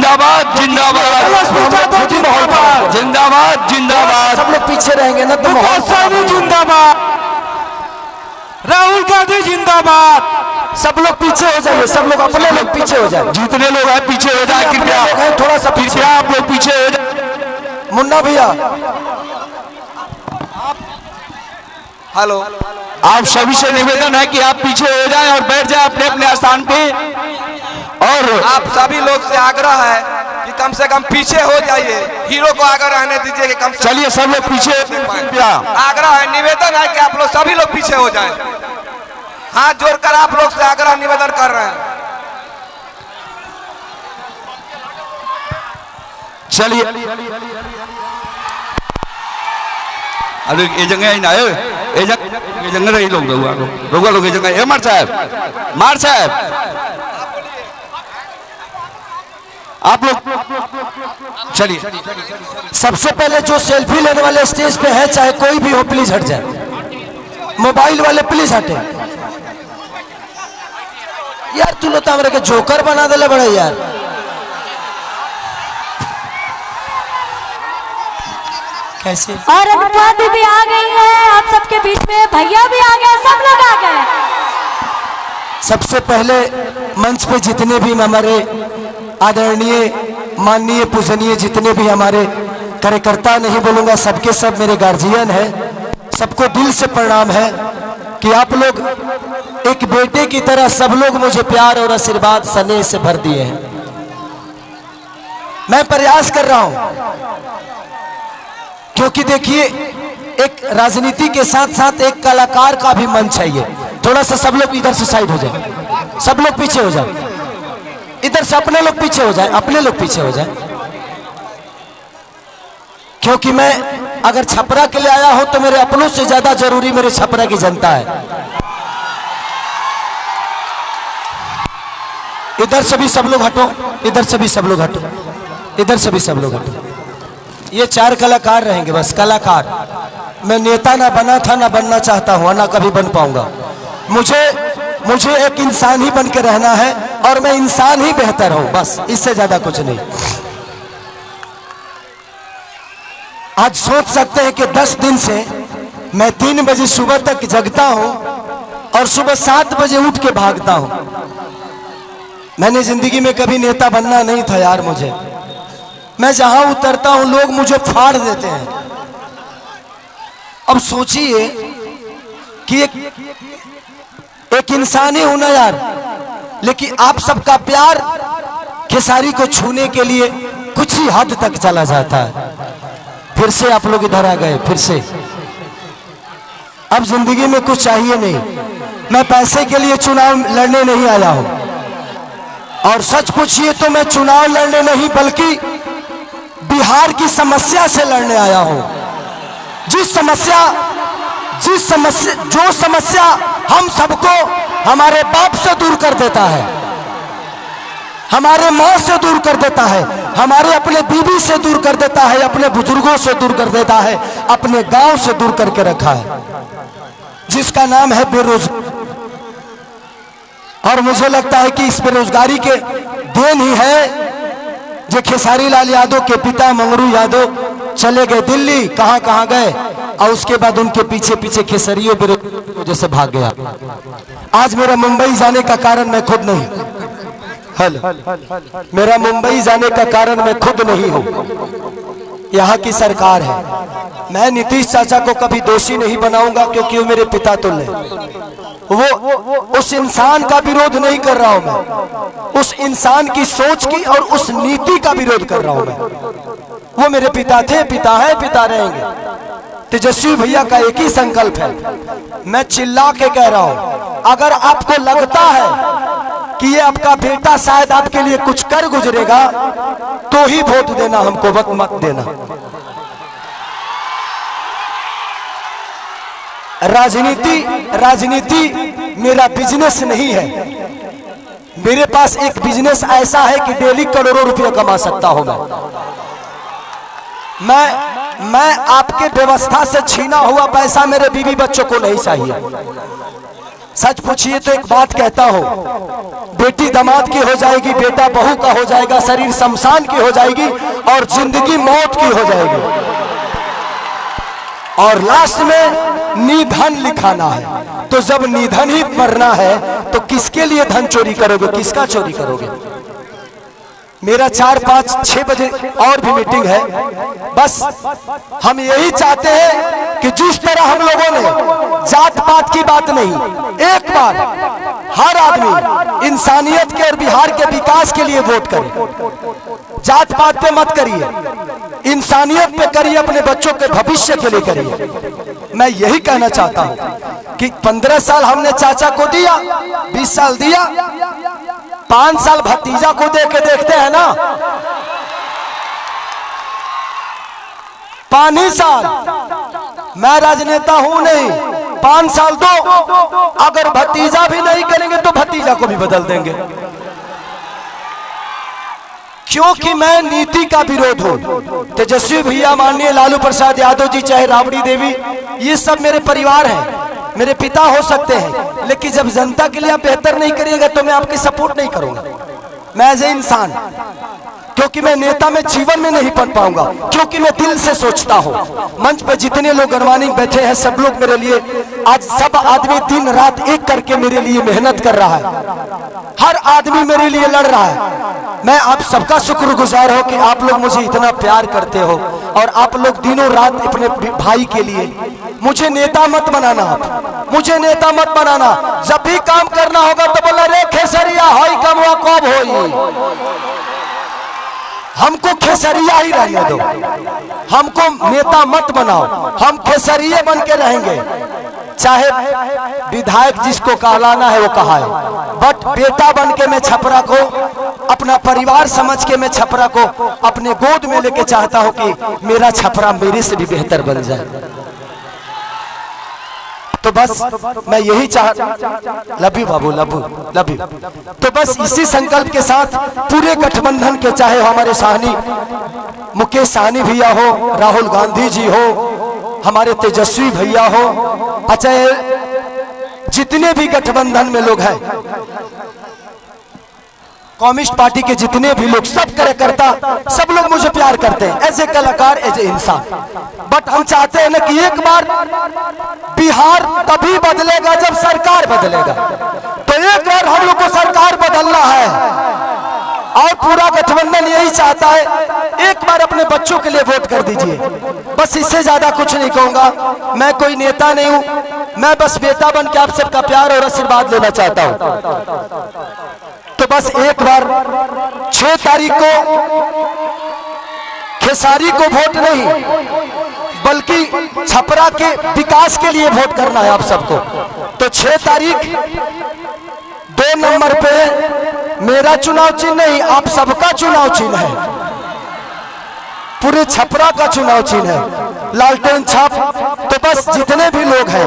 जिंदाबाद जिंदाबाद जिंदाबाद जिंदाबाद। सब लोग पीछे रहेंगे ना तो जिंदाबाद, राहुल गांधी जिंदाबाद। सब लोग पीछे हो जाइए, सब लोग अपने लोग पीछे हो जाए। जितने लोग हैं पीछे हो जाए कृपया, थोड़ा सा पीछे आप लोग पीछे हो जाए। मुन्ना भैया हेलो, आप सभी से निवेदन है कि आप पीछे हो जाएं और बैठ जाएं अपने अपने स्थान पे। और आप सभी लोग से आग्रह है कि कम से कम पीछे हो जाइए, हीरो को आगे रहने दीजिए कि कम से चलिए सब लोग पीछे। आग्रह है, निवेदन है कि आप लोग सभी लोग पीछे हो जाएं। हाथ जोड़कर आप लोग से आग्रह निवेदन कर रहे हैं। चलिए अरे ये जगह ही ना है, ये जगह रही लोग रोगा लोग ये जगह। ए मार साहब आप लोग चलिए। सबसे पहले जो सेल्फी लेने वाले स्टेज पे है, चाहे कोई भी हो, प्लीज हट जाए। मोबाइल वाले प्लीज हटे। यार तू लोग तो के जोकर बना दे बड़ा यार। कैसे और अनुपमा भी आ गई है आप सबके बीच में, भैया भी आ गए, सब लोग आ गए। सबसे पहले मंच पे जितने भी हमारे आदरणीय माननीय पूजनीय जितने भी हमारे कार्यकर्ता, नहीं बोलूंगा सबके सब मेरे गार्जियन हैं, सबको दिल से प्रणाम है कि आप लोग एक बेटे की तरह सब लोग मुझे प्यार और आशीर्वाद स्नेह से भर दिए हैं। मैं प्रयास कर रहा हूं क्योंकि देखिए एक राजनीति के साथ साथ एक कलाकार का भी मन चाहिए। थोड़ा सा सब लोग इधर से साइड हो जाए, सब लोग पीछे हो जाए, इधर से अपने लोग पीछे हो जाए, अपने लोग पीछे हो जाए। क्योंकि मैं अगर छपरा के लिए आया हूं तो मेरे अपनों से ज्यादा जरूरी मेरे छपरा की जनता है। इधर से भी सब लोग हटो, इधर से भी सब लोग हटो, इधर से भी सब लोग हटो। ये 4 कलाकार रहेंगे बस, कलाकार। मैं नेता ना बना था, ना बनना चाहता हूं, ना कभी बन पाऊंगा। मुझे एक इंसान ही बन के रहना है और मैं इंसान ही बेहतर हूं, बस इससे ज्यादा कुछ नहीं। आज सोच सकते हैं कि 10 दिन से मैं 3 बजे सुबह तक जगता हूं और सुबह 7 बजे उठ के भागता हूं। मैंने जिंदगी में कभी नेता बनना नहीं था यार। मैं जहां उतरता हूं लोग मुझे फाड़ देते हैं। अब सोचिए कि एक इंसान ही हूं ना यार, लेकिन आप सबका प्यार खेसारी को छूने के लिए कुछ ही हद तक चला जाता है। फिर से आप लोग इधर आ गए, फिर से। अब जिंदगी में कुछ चाहिए नहीं। मैं पैसे के लिए चुनाव लड़ने नहीं आया हूं, और सच पूछिए तो मैं चुनाव लड़ने नहीं बल्कि बिहार की समस्या से लड़ने आया हूं। जो समस्या हम सबको हमारे बाप से दूर कर देता है, हमारे माँ से दूर कर देता है, हमारे अपने बीवी से दूर कर देता है, अपने बुजुर्गों से दूर कर देता है, अपने गांव से दूर करके रखा है, जिसका नाम है बेरोजगारी। और मुझे लगता है कि इस बेरोजगारी के देन ही है जो खेसारी लाल यादव के पिता मंगरू यादव चले गए दिल्ली, कहां कहां गए, और उसके बाद उनके पीछे पीछे खेसरियों बेरोजगारी की वजह से भाग गया। आज मेरा मुंबई जाने का कारण मैं खुद नहीं, मेरा मुंबई जाने का कारण मैं खुद नहीं हूं, यहाँ की सरकार है। मैं नीतीश चाचा को कभी दोषी नहीं बनाऊंगा क्योंकि वो मेरे पिता तुल्य। वो उस इंसान का विरोध नहीं कर रहा हूं मैं, उस इंसान की सोच की और उस नीति का विरोध कर रहा हूं मैं। वो मेरे पिता थे, पिता है, पिता रहेंगे। तेजस्वी भैया का एक ही संकल्प है, मैं चिल्ला के कह रहा हूं, अगर आपको लगता है कि ये आपका बेटा शायद आपके लिए कुछ कर गुजरेगा तो ही वोट देना, हमको वक्त मत देना। राजनीति मेरा बिजनेस नहीं है। मेरे पास एक बिजनेस ऐसा है कि डेली करोड़ों रुपए कमा सकता हूं मैं आपके व्यवस्था से छीना हुआ पैसा मेरे बीवी बच्चों को नहीं चाहिए। सच पूछिए तो एक बात कहता हूं, बेटी दामाद की हो जाएगी, बेटा बहू का हो जाएगा, शरीर शमशान की हो जाएगी और जिंदगी मौत की हो जाएगी, और लास्ट में निधन लिखाना है। तो जब निधन ही मरना है तो किसके लिए धन चोरी करोगे, किसका चोरी करोगे? मेरा 4, 5, 6 बजे और भी मीटिंग है। बस हम यही चाहते हैं कि जिस तरह हम लोगों ने जात पात की बात नहीं, एक बार हर आदमी इंसानियत के और बिहार के विकास के लिए वोट करे। जात पात पे मत करिए, इंसानियत पे करिए, अपने बच्चों के भविष्य के लिए करिए। मैं यही कहना चाहता हूं कि 15 साल हमने चाचा को दिया, 20 साल दिया, 5 साल भतीजा को दे के देखते हैं ना। 5 ही साल, मैं राजनेता हूं नहीं, 5 साल दो, अगर भतीजा भी नहीं करेंगे तो भतीजा को भी बदल देंगे, क्योंकि मैं नीति का विरोध हूं। तेजस्वी भैया, माननीय लालू प्रसाद यादव जी, चाहे राबड़ी देवी, ये सब मेरे परिवार हैं, मेरे पिता हो सकते हैं, लेकिन जब जनता के लिए आप बेहतर नहीं करिएगा तो मैं आपकी सपोर्ट नहीं करूंगा। मैं एज ए इंसान, क्योंकि मैं नेता में जीवन में नहीं बन पाऊंगा, क्योंकि मैं दिल से सोचता हूं। मंच पे जितने लोग गणमानी बैठे हैं, सब लोग मेरे लिए, आज सब आदमी दिन रात एक करके मेरे लिए मेहनत कर रहा है, हर आदमी मेरे लिए लड़ रहा है। मैं आप सबका शुक्रगुजार हो कि आप लोग मुझे इतना प्यार करते हो, और आप लोग दिनों रात अपने भाई के लिए, मुझे नेता मत बनाना, आप मुझे नेता मत बनाना। जब भी काम करना होगा तो बोला रे खेसरिया होई कमवा कब होई, हमको खेसरिया ही रहने दो, हमको नेता मत बनाओ, हम खेसरिये बन के रहेंगे। चाहे विधायक जिसको कहलाना है वो कहा है, बट बेटा बन के मैं छपरा को अपना परिवार समझ के मैं छपरा को अपने गोद में लेके चाहता हूं कि मेरा छपरा मेरे से भी बेहतर बन जाए। तो बस मैं यही love you Babu, love you. तो बस इसी संकल्प के साथ पूरे गठबंधन के, चाहे हमारे साहनी मुकेश साहनी भैया हो, राहुल गांधी जी हो, हमारे तेजस्वी भैया हो, अजय, जितने भी गठबंधन में लोग हैं, कम्युनिस्ट पार्टी के जितने भी लोग, सब कार्यकर्ता, सब लोग मुझे प्यार करते हैं एज ए कलाकार, एज ए इंसान। बट हम चाहते हैं ना कि एक बार बिहार तभी बदलेगा जब सरकार बदलेगा। तो एक बार हम लोग को सरकार बदलना है, और पूरा गठबंधन यही चाहता है, एक बार अपने बच्चों के लिए वोट कर दीजिए। बस इससे ज्यादा कुछ नहीं कहूंगा। मैं कोई नेता नहीं हूं, मैं बस बेटा बन के आप सबका प्यार और आशीर्वाद लेना चाहता हूं। तो बस एक बार 6 तारीख को खेसारी को वोट नहीं, बल्कि छपरा के विकास के लिए वोट करना है आप सबको। तो 6 तारीख 2 नंबर पे मेरा चुनाव चिन्ह नहीं, आप सबका चुनाव चिन्ह है, पूरे छपरा का चुनाव चिन्ह है, लालटेन छाप। तो बस जितने भी लोग हैं,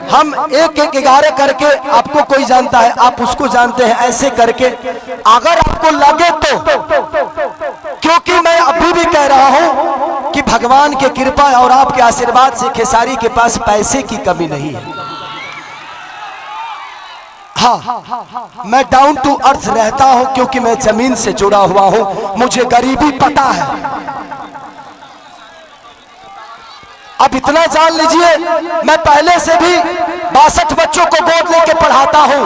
हम 1-1, 11 करके, आपको कोई जानता है, आप उसको जानते हैं, ऐसे करके अगर आपको लगे तो, क्योंकि मैं अभी भी कह रहा हूं कि भगवान की कृपा और आपके आशीर्वाद से खेसारी के पास पैसे की कमी नहीं है। हाँ, मैं डाउन टू अर्थ रहता हूं, क्योंकि मैं जमीन से जुड़ा हुआ हूं, मुझे गरीबी पता है। अब इतना जान लीजिए, मैं पहले से भी 62 बच्चों को गोद लेके पढ़ाता हूं,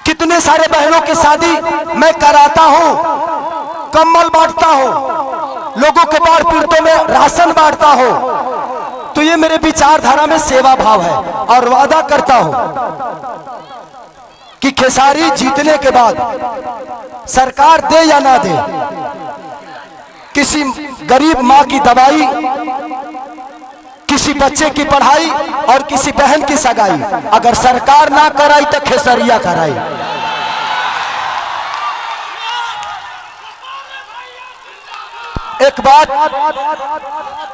कितने सारे बहनों की शादी मैं कराता हूं, कंबल बांटता हूं, लोगों के बाढ़ पीड़ितों में राशन बांटता हूं। तो ये मेरे विचारधारा में सेवा भाव है, और वादा करता हूं कि खेसारी जीतने के बाद सरकार दे या ना दे, किसी गरीब माँ की दवाई, किसी बच्चे की पढ़ाई और किसी बहन की सगाई अगर सरकार ना कराई तो खेसरिया कराई।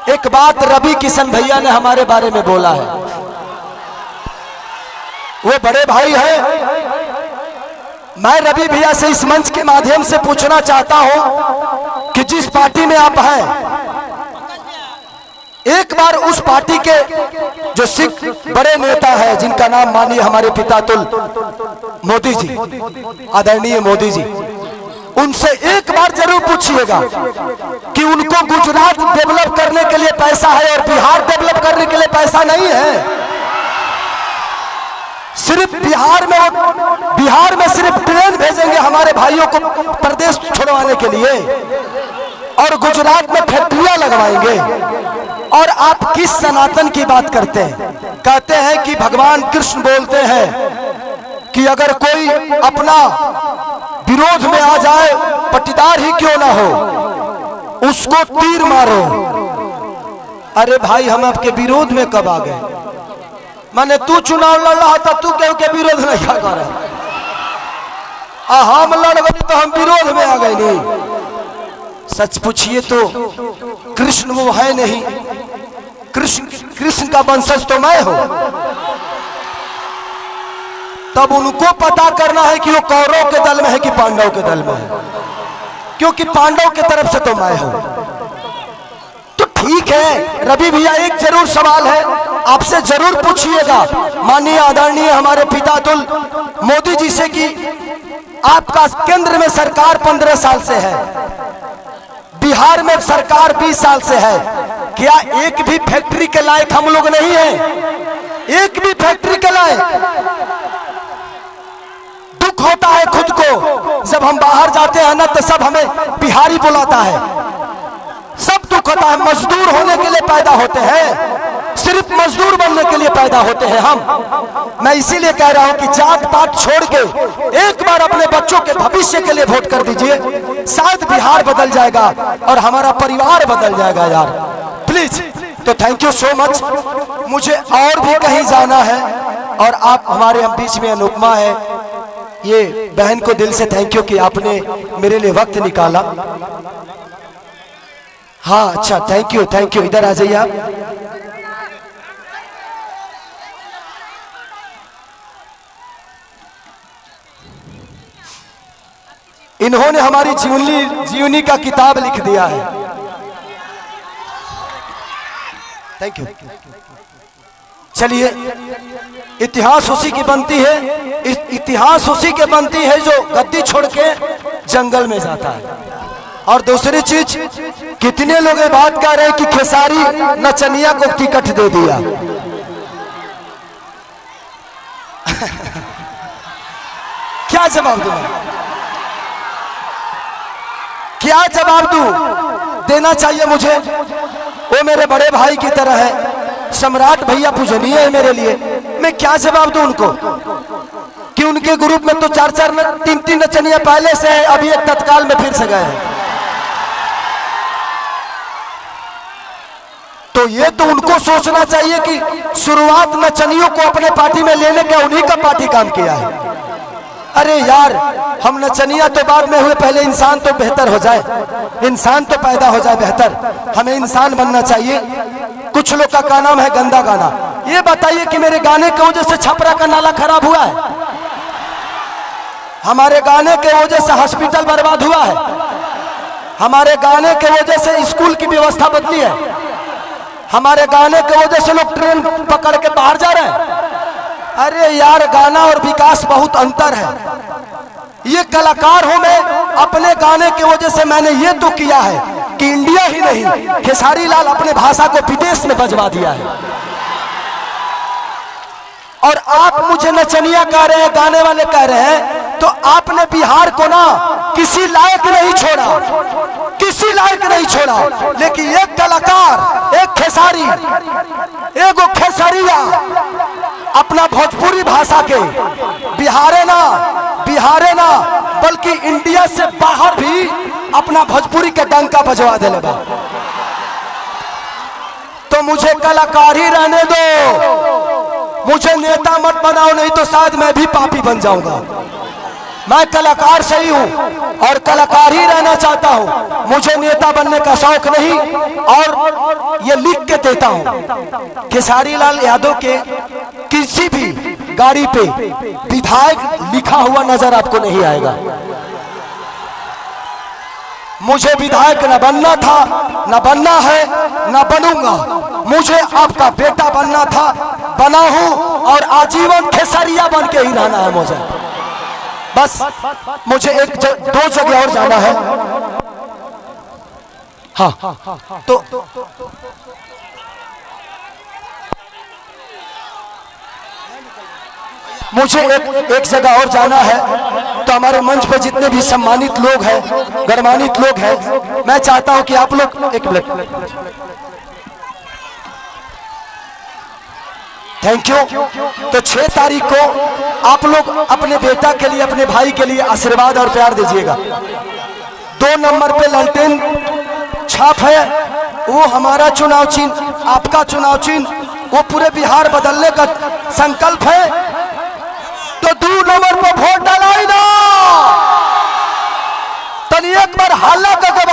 एक बात रवि किशन भैया ने हमारे बारे में बोला है, वो बड़े भाई हैं। मैं रवि भैया से इस मंच के माध्यम से पूछना चाहता हूं कि जिस पार्टी में आप हैं, एक बार उस पार्टी के जो सिख बड़े नेता है, जिनका नाम मानिए हमारे पितातुल मोदी जी, आदरणीय मोदी जी, उनसे एक बार जरूर पूछिएगा कि उनको गुजरात डेवलप करने के लिए पैसा है और बिहार डेवलप करने के लिए पैसा नहीं है। सिर्फ बिहार में सिर्फ ट्रेन भेजेंगे हमारे भाइयों को प्रदेश छोड़वाने के लिए, और गुजरात में फैक्ट्रियां लगवाएंगे। और आप किस सनातन की बात करते हैं? कहते हैं कि भगवान कृष्ण बोलते हैं कि अगर कोई अपना विरोध में आ जाए, पट्टीदार ही क्यों ना हो, उसको तीर मारो। अरे भाई, हम आपके विरोध में कब आ गए? माने तू चुनाव लड़ रहा था, तू क्यों के विरोध नहीं क्या कर रहा? हम लड़ गए तो हम विरोध में आ गए नहीं। सच पूछिए तो कृष्ण वो है नहीं, कृष्ण का वंशज तो मैं हूं। तब उनको पता करना है कि वो कौरव के दल में है कि पांडव के दल में है, क्योंकि पांडव के तरफ से तो मैं हूं। तो ठीक है रवि भैया, एक जरूर सवाल है, आपसे जरूर पूछिएगा माननीय आदरणीय हमारे पितातुल मोदी जी से कि आपका केंद्र में सरकार 15 साल से है, बिहार में सरकार 20 साल से है, क्या एक भी फैक्ट्री के लायक हम लोग नहीं हैं? एक भी फैक्ट्री के लायक? दुख होता है खुद को, जब हम बाहर जाते हैं ना तो सब हमें बिहारी बुलाता है, सब दुख होता है। मजदूर होने के लिए पैदा होते हैं, सिर्फ मजदूर बनने के लिए पैदा होते हैं हम। मैं इसीलिए कह रहा हूं कि जात पात छोड़ के एक बार अपने बच्चों के भविष्य के लिए वोट कर दीजिए, शायद बिहार बदल जाएगा और हमारा परिवार बदल जाएगा यार, प्लीज। तो थैंक यू सो मच। मुझे और भी कहीं जाना है और आप हमारे हम बीच में अनुपमा है, ये बहन को दिल से थैंक यू कि आपने मेरे लिए वक्त निकाला। हाँ अच्छा, थैंक यू थैंक यू। इधर आ जाइए आप। इन्होंने हमारी जीवनी का किताब लिख दिया है। Thank you. चलिए, इतिहास उसी की बनती है, इतिहास उसी के बनती है जो गद्दी छोड़ के जंगल में जाता है। और दूसरी चीज, कितने लोग ये बात कह रहे हैं कि खेसारी नचनिया को टिकट दे दिया। क्या जवाब दूं? क्या जवाब दूं? देना चाहिए मुझे, वो मेरे बड़े भाई की तरह है, सम्राट भैया पूजनीय है मेरे लिए। मैं क्या जवाब दूं उनको कि उनके ग्रुप में तो 4-4 3-3 नचनिया पहले से है, अभी एक तत्काल में फिर से गए हैं। तो ये तो उनको सोचना चाहिए कि शुरुआत नचनियों को अपने पार्टी में लेने का उन्हीं का पार्टी काम किया है। अरे यार, हम नचनिया तो बाद में हुए, पहले इंसान तो बेहतर हो जाए, इंसान तो पैदा हो जाए बेहतर। हमें इंसान बनना चाहिए। कुछ लोग का नाम है गंदा गाना। ये बताइए कि मेरे गाने की वजह से छपरा का नाला खराब हुआ है? हमारे गाने के वजह से हॉस्पिटल बर्बाद हुआ है? हमारे गाने के वजह से स्कूल की व्यवस्था बदली है? हमारे गाने के वजह से लोग ट्रेन पकड़ के बाहर जा रहे हैं? अरे यार, गाना और विकास बहुत अंतर है। ये कलाकार हूं मैं, अपने गाने की वजह से मैंने ये तो किया है कि इंडिया ही नहीं, खेसारी लाल अपने भाषा को विदेश में बजवा दिया है। और आप मुझे नचनिया कह रहे हैं, गाने वाले कह रहे हैं, तो आपने बिहार को ना किसी लायक नहीं छोड़ा, किसी लायक नहीं छोड़ा। लेकिन एक कलाकार, एक खेसारी, एक खेसरिया अपना भोजपुरी भाषा के बिहारे ना बल्कि इंडिया से बाहर भी अपना भोजपुरी के डंका बजवा देले बा। तो मुझे कलाकार ही रहने दो, मुझे नेता मत बनाओ, नहीं तो शायद मैं भी पापी बन जाऊंगा। मैं कलाकार सही हूं और कलाकार ही रहना चाहता हूं, मुझे नेता बनने का शौक नहीं। और ये लिख के देता हूं, खेसारी लाल यादव के किसी भी गाड़ी पे विधायक लिखा हुआ नजर आपको नहीं आएगा। मुझे विधायक न बनना था, न बनना है, न बनूंगा। मुझे आपका बेटा बनना था, बना हूं और आजीवन खेसरिया बन के ही रहना है मुझे। बस मुझे दो जगह और जाना है। हाँ तो मुझे एक जगह और जाना है। तो हमारे मंच पर जितने भी सम्मानित लोग हैं, गणमान्वित लोग हैं, मैं चाहता हूं कि आप लोग एक मिनट, थैंक यू। तो 6 तारीख को आप लोग अपने बेटा के लिए, अपने भाई के लिए आशीर्वाद और प्यार दीजिएगा। 2 नंबर पे लालटेन छाप है, वो हमारा चुनाव चिन्ह, आपका चुनाव चिन्ह, वो पूरे बिहार बदलने का संकल्प है। तो 2 नंबर पर वोट डालाई ना, तनी एक बार हल्ला करके